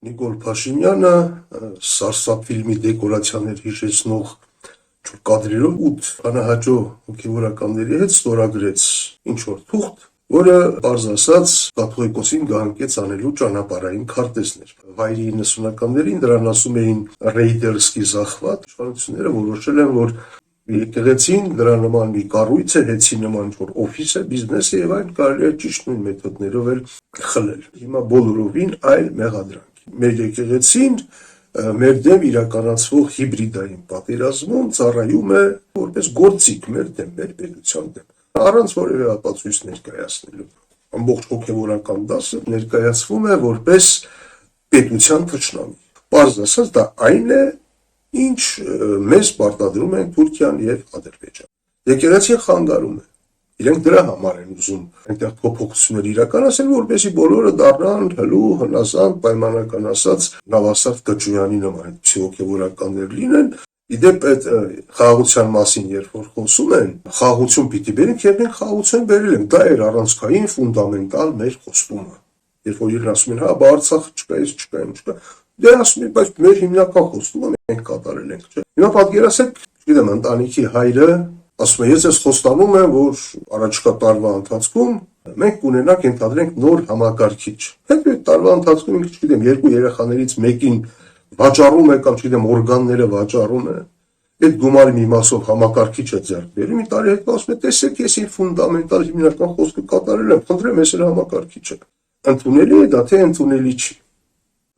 Նիկոլ Փաշինյանը սարսափ ֆիլմի դեկորացիաներ հիշեցնող կադրերով 8 անահաճո հոգևորականների հետ ստորագրեց ինչ-որ թուղթ, որը պարզ ասած կաթողիկոսին գահանկեց անելու ճանապարհային քարտեզներ։ Վայրի 90-ականներին դրան ասում էին ռեյդերսկի զախվատ, իշխանությունները որոշել են, որ եկեղեցին դրա նման մի կառույց է, հեծի նման ինչ-որ օֆիս է, բիզնես է եւ այն կարելի է ճիշտ նույն մեթոդներով էլ խլել։ Հիմա բոլորովին այլ մեղադրանք։ Մեր եկեղեցին մեր դեմ իրականացվող հիբրիդային պատերազմում ծառայում է որպես գործիք մեր դեմ, մեր պետության դեմ, առանց որևէ ապացույց ներկայացնելու։ Ամբողջ հոգևորական դասը ներկայացվում է որպես պետության թշնամի։ Պարզ ասած, դա այն է, ինչ մեզ պարտադրում են Թուրքիան եւ Ադրբեջանը։ Եկեղեցին խանգարում է։ Իրենք դրա համար են ուզում այնտեղ փոփոխություններ իրականացնել, որպեսզի բոլորը դառնան հլու, հնազանդ, պայմանական ասած Նավասարդ Կճույանի նման հոգևորականներ լինեն։ Իդեպ այդ խաղաղության մասին երբ որ խոսում են, խաղաղություն պիտի բերենք, եւ մենք խաղաղություն բերել ենք։ Դա էր առանցքային ֆունդամենտալ մեր խոստումը։ Երբ որ իրեն ասում են, հա, բա Արցախը չկա։ Դե ասում են, բայց մեր հիմնական խոստումը մենք կատարել ենք, չէ՞։ Հիմա պատկերացրեք, գիտեմ, ընտանիքի հայրը ասում է, ես ես խոստանում եմ, որ առաջկա տարվա ընթացքում մենք կունենանք, ենթադրենք, նոր համակարգիչ։ Հետո այդ տարվա ընթացքում ինքը, չգիտեմ, երկու երեխաներից մեկին վաճառում է կամ, չգիտեմ, օրգանները վաճառում է։ Այդ գումարի մի մասով համակարգիչը ձեռք բերում, մի տարի հետո ասում է, տեսեք, ես իմ ֆունդամենտալ հիմնական խոսքը կատարել եմ, խնդրեմ, ես էլ համակարգիչը։ Ընդունելի է դա, թե ընդունելի չի։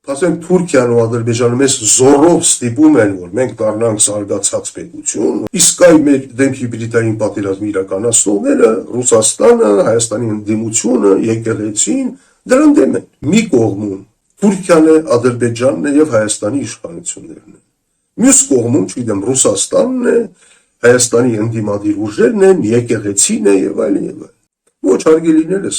Ասենք Թուրքիան ու Ադրբեջանը մեզ զորով ստիպում են, որ մենք դառնանք զարգացած պետություն, իսկ այ մեր դեմ հիբրիդային պատերազմ իրականացնողները Ռուսաստանը, Հայաստանի ընդդիմությունը, եկեղեցին դրան դեմ են։ Մի կողմում Թուրքիան է, Ադրբեջանն է եւ Հայաստանի իշխանություններն են։ Մյուս կողմում, չգիտեմ, Ռուսաստանն է, Հայաստանի ընդդիմադիր ուժերն են, եկեղեցին է եւ այլն եւ այլն։ Ոչ հարգելիներս,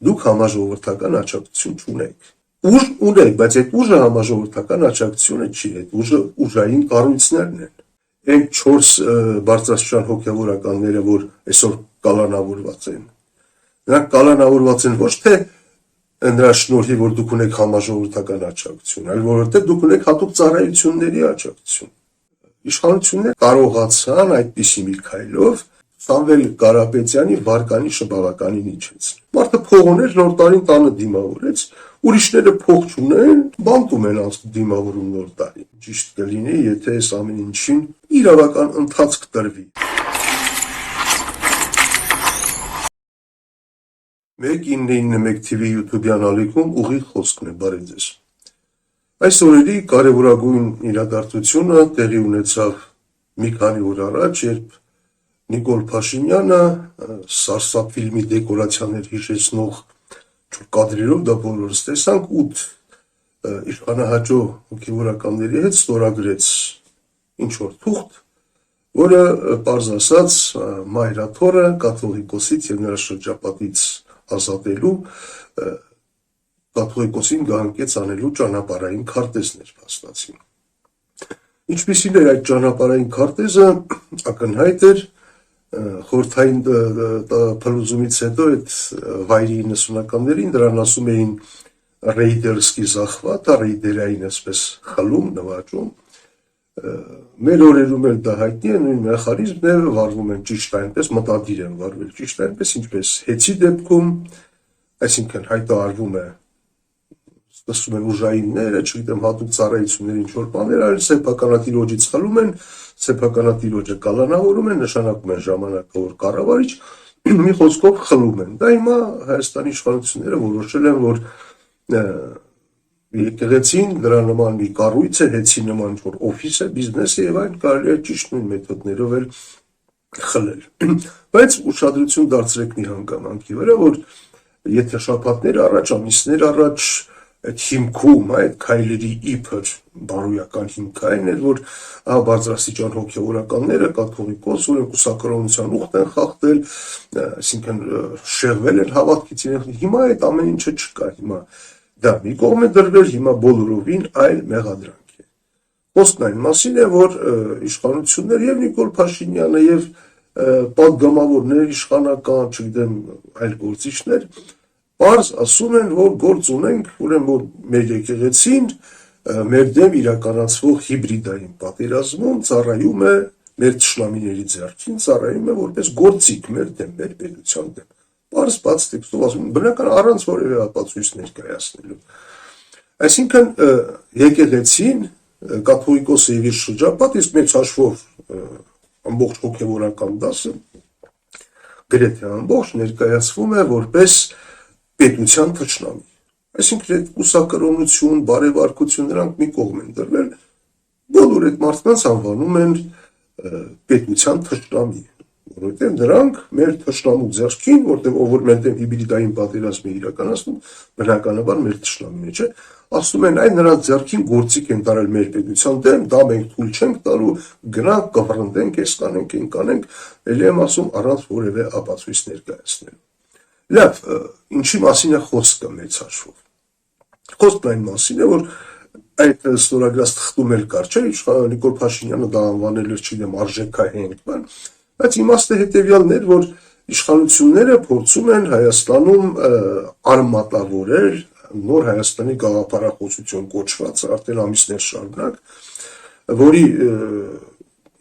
դուք համաժողովրդական աջակցություն չունեք։ Ուժ ունեք, բայց այդ ուժը համաժողովրդական աջակցությունը չի, այդ ուժը ուժային կառույցներն են։ Այն 4 բարձրաստիճան հոգևորականները, որ այսօր կալանավորված են, նրանք կալանավորված են ոչ թե նրա շնորհիվ, որ դուք ունեք համաժողովրդական աջակցություն, այլ որովհետև դուք ունեք հատուկ ծառայությունների աջակցություն։ Իշխանությունները կարողացան այդպիսի մի քայլով Սամվել Կարապետյանի վարկանի շբավականին իջեցնել։ Մարդը փող ուներ, նոր տարին տանը դիմավորեց, ուրիշները փող չունեն, բանտում են անց դիմավորում նոր տարի։ Ճիշտ կլինի, եթե այս ամեն ինչին իրավական ընթացք տրվի։ 1991 TV YouTube-յան ալիքում ուղիղ խոսքն է, բարև ձեզ։ Այս օրերի կարևորագույն իրադարձությունը տեղի ունեցավ մի քանի օր առաջ, երբ Նիկոլ Փաշինյանը սարսափ ֆիլմի դեկորացիաներ հիշեցնող կադրերով, դա բոլորս տեսանք, 8 իշխանահաճո հոգևորականների հետ ստորագրեց ինչ-որ թուղթ, որը պարզ ասած մայրաթորը կաթողիկոսից եւ նրա շրջապատից ազատելու կաթողիկոսին գահանկեց անելու ճանապարհային քարտեզներ փաստացին։ Ինչպիսին էր այդ ճանապարհային քարտեզը, ակնհայտ էր խորհրդային փլուզումից հետո այդ վայրի 90-ականներին դրան ասում էին ռեյդերսկի զախվատ, ռեյդերային այսպես խլում, նվաճում։ Մեր օրերում էլ դա հայտնի է, նույն մեխանիզմն է, վարվում են ճիշտ այնպես, մտադիր են վարվել ճիշտ այնպես, ինչպես հեծի դեպքում, այսինքն հայտարարվում է, սկսում են ուժայինները, չգիտեմ, հատուկ ծառայություններ ինչ-որ բաներ, այլ սեփականատիրոջից խլում են, սեփականատիրոջը կալանավորում են, նշանակում են ժամանակավոր կառավարիչ, մի խոսքով խլում են։ Դա հիմա Հայաստանի իշխանությունները որոշել են, որ եկեղեցին դրա նման մի կառույց է, հեծի նման ինչ-որ օֆիս է, բիզնես է եւ այն կարելի է ճիշտ նույն մեթոդներով էլ խլել։ Բայց ուշադրություն դարձրեք մի հանգամանքի վրա, որ եթե շաբաթներ առաջ, ամիսներ առաջ այդ հիմքում, այդ քայլերի իբր բարոյական հիմքային էր, որ բարձրաստիճան հոգևորականները կաթողիկոս ու կուսակրոնության ուխտ են խախտել, այսինքն շեղվել են հավատքից իրենք։ Հիմա այդ ամեն ինչը չկա, հիմա դա մի կողմ է դրվել, հիմա բոլորովին այլ մեղադրանք է։ Խոսքն այն մասին է, որ իշխանությունները եւ Նիկոլ Փաշինյանը եւ պատգամավորներ, իշխանական, չգիտեմ, այլ գործիչներ Պարզ ասում են, որ գործ ունենք, ուրեմն որ մեր եկեղեցին մեր դեմ իրականացվող հիբրիդային պատերազմում ծառայում է մեր թշնամիների ձեռքին, ծառայում է որպես գործիք մեր դեմ, մեր պետության դեմ։ Պարզ բաց տեքստով ասում, բնական առանց որևէ ապացույց ներկայացնելու։ Այսինքն եկեղեցին կաթողիկոսը եւ իր շրջապատը, իսկ մեծ հաշվով ամբողջ հոգեվորական դասը գրեթե ամբողջ ներկայացվում է որպես պետության թշնամի։ Այսինքն այդ կուսակրոնություն, բարեվարկություն նրանք մի կողմ են դրվել, բոլոր այդ մարդկանց անվանում են պետության թշնամի, որովհետև նրանք մեր թշնամու ձեռքին, որտեղ ով որ մեր դեմ հիբրիդային պատերազմ է իրականացնում, բնականաբար մեր թշնամին է, չէ՞, ասում են այն նրանց ձեռքին գործիք են տարել մեր պետության դեմ, դա մենք թույլ չենք տալու, գնանք կվռնդենք, այս կանենք, այն կանենք, ելի եմ ասում առանց որևէ ապացույց ներկայացնելու։ Լավ, ինչի մասին է խոսքը մեծ հաշվով։ Խոսքն այն մասին է, որ այդ ստորագրած թղթում էլ կար, չէ՞, իշխան Նիկոլ Փաշինյանը դա անվանել էր, չգիտեմ, արժեքահենք բան, բայց իմաստը հետևյալն էր, որ իշխանությունները փորձում են Հայաստանում արմատավորել նոր Հայաստանի գաղափարախոսություն կոչված արդեն ամիսներ շարունակ, որի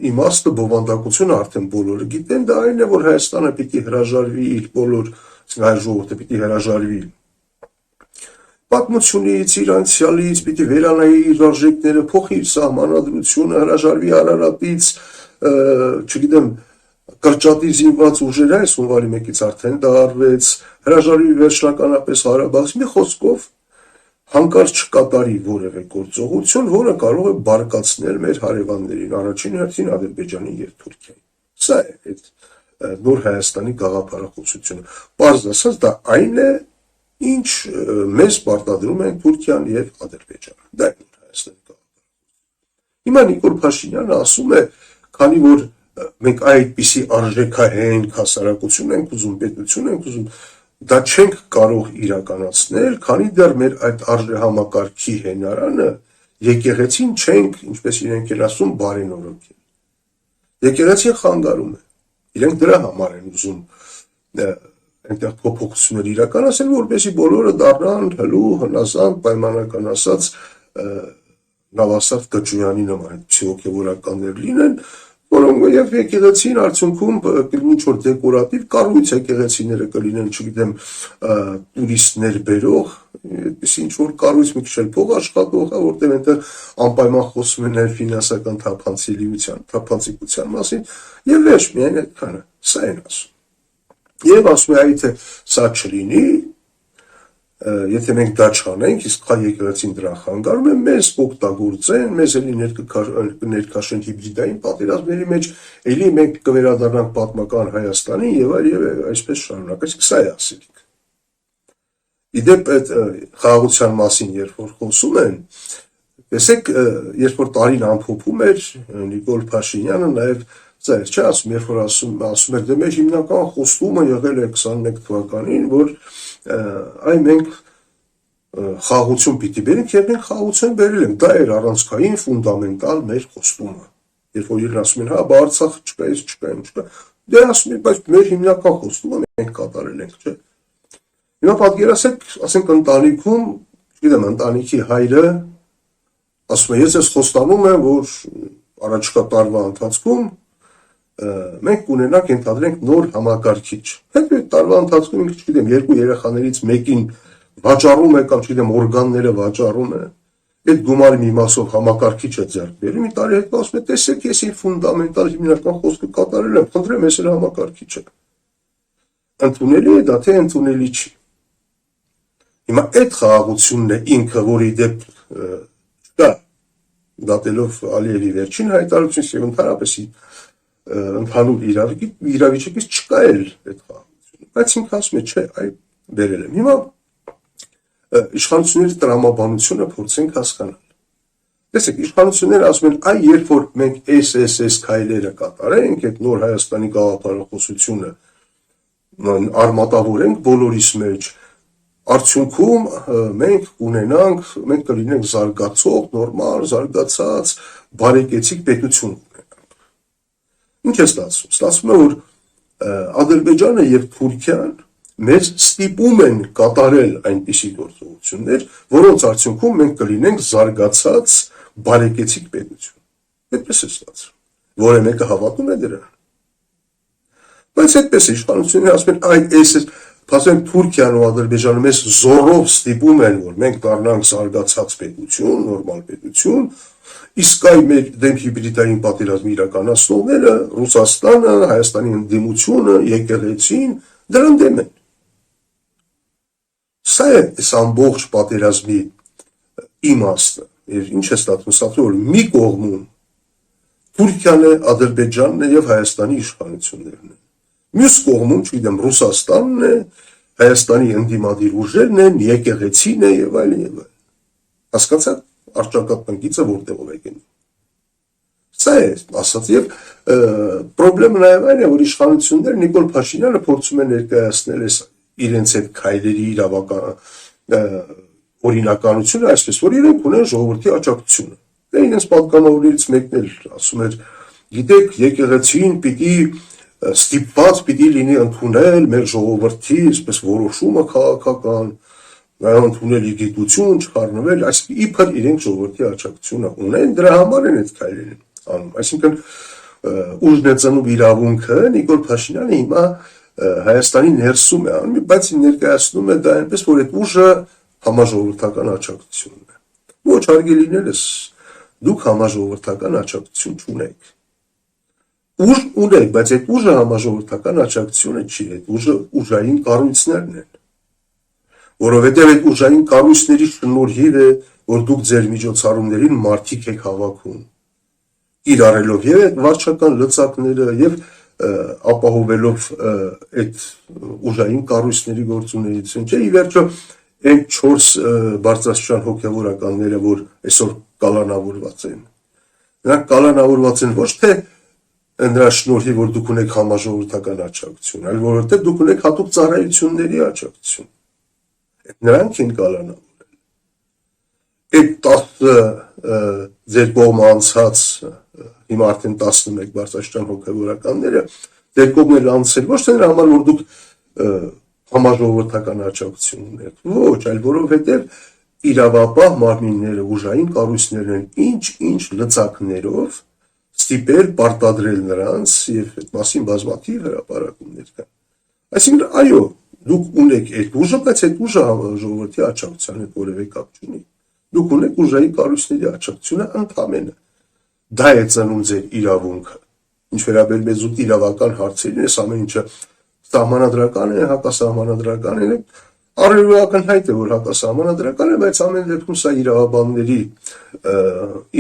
իմաստը բովանդակությունը արդեն բոլորը գիտեն, դա այն է, որ Հայաստանը պիտի հրաժարվի իր բոլոր հայ ժողովուրդը պիտի հրաժարվի պատմությունից, իր անցյալից, պիտի վերանայի իր արժեքները, փոխի իր սահմանադրությունը, հրաժարվի Արարատից, չգիտեմ, կրճատի զինված ուժերը, այս հունվարի 1-ից արդեն դա արվեց, հրաժարվի վերջնականապես Ղարաբաղից, մի խոսքով հանկարծ չկատարի որևէ գործողություն, որը կարող է բարկացնել մեր հարևաններին, առաջին հերթին Ադրբեջանի եւ Թուրքիայի։ Սա է այդ նոր Հայաստանի գաղափարախոսությունը։ Պարզ ասած, դա այն է, ինչ մեզ պարտադրում են Թուրքիան եւ Ադրբեջանը։ Դա է նոր Հայաստանի գաղափարախոսությունը։ Հիմա Նիկոլ Փաշինյանը ասում է, քանի որ մենք այդպիսի արժեքահենք հասարակություն ենք ուզում, պետություն ենք ուզում, դա չենք կարող իրականացնել, քանի դեռ մեր այդ արժեհամակարգի հենարանը եկեղեցին չենք, ինչպես իրենք են ասում, բարենորոգել։ Եկեղեցին խանգարում է։ Իրենք դրա համար են ուզում այնտեղ փոփոխություններ իրականացնել, որպեսզի բոլորը դառնան հլու, հնազանդ, պայմանական ասած Նավասարդ Կճոյանի նման այդպիսի հոգևորականներ լինեն, որոնք եւ եկեղեցին արդյունքում ինչ որ դեկորատիվ կառույց եկեղեցիները կլինեն, չգիտեմ, տուրիստներ բերող, այդպես ինչ որ կառույց մի քիչ էլ փող աշխատող, որտեղ այնտեղ անպայման խոսում են ֆինանսական թափանցիկության մասին, եւ վերջ միայն այդքանը, սա են ասում։ Եվ ասում է, այ թե սա չլինի, եթե մենք դա չանենք, իսկ հայ եկեղեցին դրան խանգարում է, մեզ օգտագործեն, մեզ էլի ներքաշեն հիբրիդային պատերազմների մեջ, էլի մենք կվերադառնանք պատմական Հայաստանին եւ այլ եւ այսպես շարունակ, այսինքն սա է ասելիք։ Իդեպ այդ խաղաղության մասին երբ որ խոսում են, տեսեք, երբ որ տարին ամփոփում էր Նիկոլ Փաշինյանը, նաեւ սա էր, չէ՞ ասում, երբ որ ասում էր, դե մեր հիմնական խոստումը եղել է 21 թվականին, որ այ մենք խաղաղություն պիտի բերենք եւ մենք խաղաղություն բերել ենք, դա էր առանցքային ֆունդամենտալ մեր խոստումը։ Երբ որ իրեն ասում են, հա, բա Արցախ չկա, չկա, դե ասում են, բայց մեր հիմնական խոստումը մենք կատարել ենք, չէ՞։ Հիմա պատկերացեք, ասենք ընտանիքում, չգիտեմ, ընտանիքի հայրը ասում է, ես ես խոստանում եմ, որ առաջկա տարվա ընթացքում մենք կունենանք, ենթադրենք, նոր համակարգիչ։ Հետո այդ տարվա ընթացքում ինքը, չգիտեմ, երկու երեխաներից մեկին վաճառում է կամ, չգիտեմ, օրգանները վաճառում է, այդ գումարի մի մասով համակարգիչը ձեռք բերում, մի տարի հետո ասում է, տեսեք, ես իմ ֆունդամենտալ հիմնական խոսքը կատարել եմ, խնդրեմ, ես էլ համակարգիչը։ Ընդունելի է դա, թե ընդունելի չի։ Հիմա այդ խաղաղությունն է ինքը, որի դեպ չկա, դատելով Ալիևի վերջին հայտարարությունից եւ ընդհանրապես ընդհանուր իրավիճակից չկա էլ այդ խաղաղությունը, բայց ինքը ասում է, չէ, այ բերել եմ։ Հիմա իշխանությունների տրամաբանությունը փորձենք հասկանալ։ Տեսեք, իշխանությունները ասում են, այ երբ որ մենք այս քայլերը կատարենք, այդ նոր Հայաստանի գաղափարախոսությունը արմատավորենք բոլորիս մեջ, արդյունքում մենք կունենանք, մենք կլինենք զարգացող, նորմալ, զարգացած, բարեկեցիկ պետություն ունենանք։ Ինչ է ստացվում։ Ստացվում է, որ Ադրբեջանը եւ Թուրքիան մեզ ստիպում են կատարել այնպիսի գործողություններ, որոնց արդյունքում մենք կլինենք զարգացած բարեկեցիկ պետություն։ Այդպես է ստացվում, որը մեկը հավատում է դրան։ Բայց այդպես է իշխանությունները ասում են, այդ էս ասենք Թուրքիան ու Ադրբեջանը մեզ զորով ստիպում են, որ մենք դառնանք զարգացած պետություն, նորմալ պետություն, իսկ այ մեր դեմ հիբրիդային պատերազմի իրականացնողները, Ռուսաստանը, Հայաստանի ընդդիմությունը, եկեղեցին դրան դեմ են։ Սա է այս ամբողջ պատերազմի իմաստը։ Եվ ինչ է ստացվում, ստացվում որ մի կողմում Թուրքիան է, Ադրբեջանն է եւ Հայաստանի իշխանություններն են։ Մյուս կողմում, չգիտեմ, Ռուսաստանն է, Հայաստանի ընդդիմադիր ուժերն են, եկեղեցին է եւ այլն եւ այլն։ Հասկացա՞ք արճակատանկիցը որտեղով է գնում։ Սա է ասած եւ խնդրեմը նաեւ այն է, որ իշխանությունները Նիկոլ Փաշինյանը փորձում են ներկայացնել այս իրենց այդ քայլերի իրավական օրինականությունը, այսպես որ իրենք ունեն ժողովրդի աջակցությունը։ Դա իրենց պատկանողներից մեկն էլ ասում էր, գիտեք, եկեղեցին պիտի ստիպված պիտի լինի ընդունել մեր ժողովրդի այսպես որոշումը քաղաքական, ընդունել իր գիտություն, չխառնվել, այսինքն իբր իրենք ժողովրդի աջակցությունը ունեն, դրա համար են այդ քայլերին անում։ Այսինքն ուժն է ծնում իրավունքը, Նիկոլ Փաշինյանը հիմա Հայաստանի ներսում է անում, բայց ներկայացնում է դա այնպես, որ այդ ուժը համաժողովրդական աջակցությունն է։ Ոչ հարգելիներս, դուք համաժողովրդական աջակցություն չունեք։ Ուժ ունեք, բայց այդ ուժը համաժողովրդական աջակցությունը չի, այդ ուժը ուժային կառույցներն են։ Որովհետև այդ ուժային կառույցների շնորհիվ է, որ դուք ձեր միջոցառումներին մարդիկ եք հավաքում, կիրառելով եւ այդ վարչական լծակները եւ ապահովելով այդ ուժային կառույցների գործունեություն, չէ՞, ի վերջո այն 4 բարձրաստիճան հոգևորականները, որ այսօր կալանավորված են, նրանք կալանավորված են ոչ թե նրա շնորհիվ, որ դուք ունեք համաժողովրդական աջակցություն, այլ որովհետև դուք ունեք հատուկ ծառայությունների աջակցություն։ Նրանք են կալանավորել։ Այդ 10 ձեր կողմը անցած հիմա արդեն 11 բարձրաստիճան հոգևորականները ձեր կողմն անցել ոչ թե նրա համար, որ դուք համաժողովրդական աջակցություն ունեք, ոչ, այլ որովհետև իրավապահ մարմինները, ուժային կառույցներն են ինչ լծակներով ստիպել պարտադրել նրանց եւ այդ մասին բազմաթիվ հրապարակումներ կան։ Այսինքն այո, դուք ունեք այդ ուժը, բայց այդ ուժը ժողովրդի աջակցության հետ որևէ կապ չունի։ Դուք ունեք ուժային կառույցների աջակցությունը ընդհանրապես։ Դա է ծնում ձեր իրավունքը։ Ինչ վերաբերում է զուտ իրավական հարցերին, այս ամեն ինչը սահմանադրական է, հակասահմանադրական է, առօրյական հայտ է, որ հակասահմանադրական է, բայց ամեն դեպքում սա իրավաբանների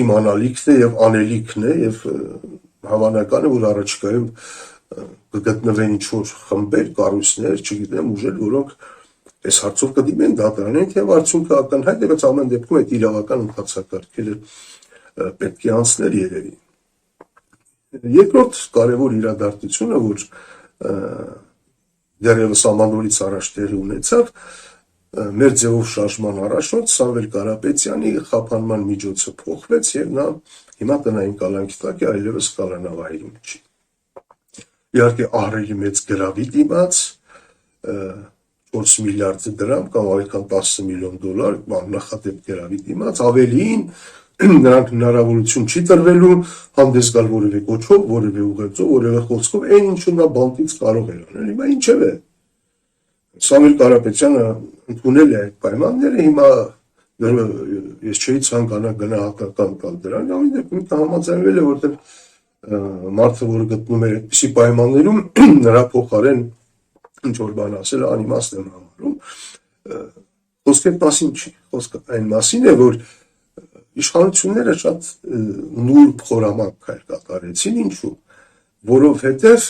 իմանալիքն է եւ անելիքն է եւ հավանական է, որ առաջիկայում կգտնվեն ինչ-որ խմբեր, կառույցներ, չգիտեմ, ուժեր, որոնք այս հարցով կդիմեն դատարանին, թե արդյունքը ակնհայտ է, բայց ամեն դեպքում այդ իրավական ընթացակարգերը պետք է անցնել երևի։ Երկրորդ կարևոր իրադարձությունը, որ դեռևս ամանորից առաջ տեղի ունեցավ, մեր ձևով շարժման առաջնորդ Սամվել Կարապետյանի խափանման միջոցը փոխվեց եւ նա հիմա տնային կալանքի տակ է, այլևս կալանավայրում չի։ Իհարկե ահռելի մեծ գրավի դիմաց 4 միլիարդ դրամ կամ ավելի քան 10 միլիոն դոլար նախադեպ գրավի դիմաց, ավելին նրանք հնարավորություն չի տրվելու հանդես գալ որևէ կոչով, որևէ ուղերձով, որևէ խոսքով, այն ինչը նա բանտից կարող էր անել։ Հիմա ինչև է։ Սամվել Կարապետյանը ընդունել է այդ պայմանները, հիմա ես չէի ցանկանա գնահատական տալ դրան, ամեն դեպքում համաձայնվել է, որտեղ մարդը, որը գտնում էր այդպիսի պայմաններում, նրա փոխարեն ինչ որ բան ասել, անիմաստ եմ համարում։ Խոսքը այդ մասին չի, խոսքը այն մասին է, որ իշխանությունները շատ նուրբ խորամանկ քայլ կատարեցին, ինչու, որովհետև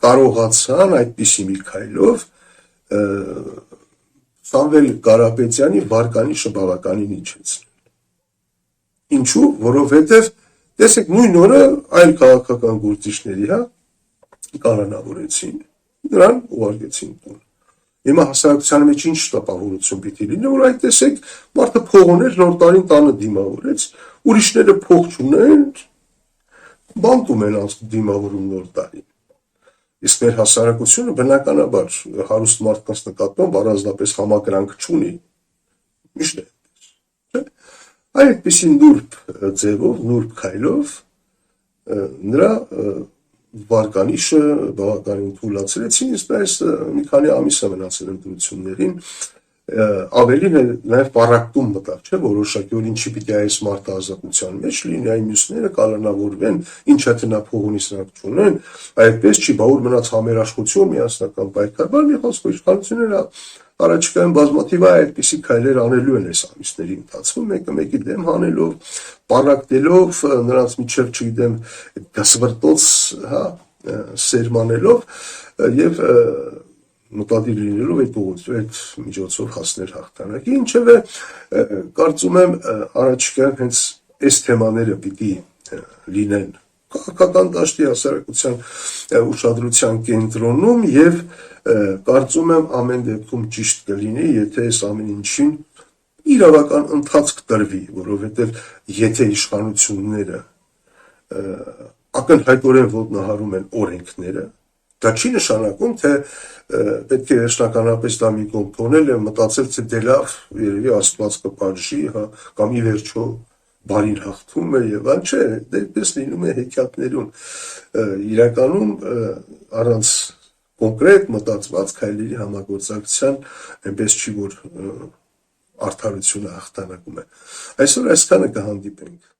կարողացան այդպիսի մի քայլով Սամվել Կարապետյանի վարկանիշը բավականին իջեցնել։ Ինչու, որովհետև տեսեք նույն օրը այլ քաղաքական գործիչների կալանավորեցին, նրան ուղարկեցին տուն։ Հիմա հասարակության մեջ ինչ տպավորություն պիտի լինի, որ այդ տեսեք մարդը փող ուներ, նոր տարին տանը դիմավորեց, ուրիշները փող չունեն, բանտում են դիմավորում նոր տարին։ Իսկ մեր հասարակությունը բնականաբար հարուստ մարդկանց նկատմամբ առանձնապես համակրանք չունի, միշտ է այդպես, չէ՞։ Այդպիսի նուրբ ձևով, նուրբ քայլով նրա վարկանիշը բավականին թույլատրեցին, իսկ այս մի քանի ամիս է մնացել ընտրություններին, ավելին նաև պառակտում մտավ, չէ՞, որոշակի որ ինչի պիտի այս մարդը ազատության մեջ լինի, այն մյուսները կալանավորվեն, ինչ հետ նա փող ունի սրանք չունեն, այդպես չի, բա ուր մնաց համերաշխություն, միասնական պայքար, բան մի խոսքով իշխանությունները առաջիկայում բազմաթիվ այդպիսի քայլեր անելու են այս ամիսների ընթացքում, մեկը մեկի դեմ հանելով, պառակտելով, նրանց միջև, չգիտեմ, գսվրտոց, հա, սերմանելով եւ մտադիր լինելով այդ միջոցով հասնել հաղթանակի, ինչևէ կարծում եմ առաջիկայում հենց այս թեմաները պիտի լինեն քաղաքական դաշտի հասարակության ուշադրության կենտրոնում եւ կարծում եմ ամեն դեպքում ճիշտ կլինի, եթե այս ամեն ինչին իրավական ընթացք տրվի, որովհետեւ եթե իշխանությունները ակնհայտորեն ոտնահարում են օրենքները, դա չի նշանակում, թե պետք է վերջնականապես դա մի կողմ թողնել եւ մտածել, թե դե լավ, երևի Աստված կպատժի, հա, կամ ի վերջո բարին հաղթում է եւ այլ, չէ, դեպս լինում է հեքիաթներում, իրականում առանց կոնկրետ մտածված քայլերի համագործակցության այնպես չի, որ արդարությունը հաղթանակում է։ Այսօր այսքանը կհանդիպենք։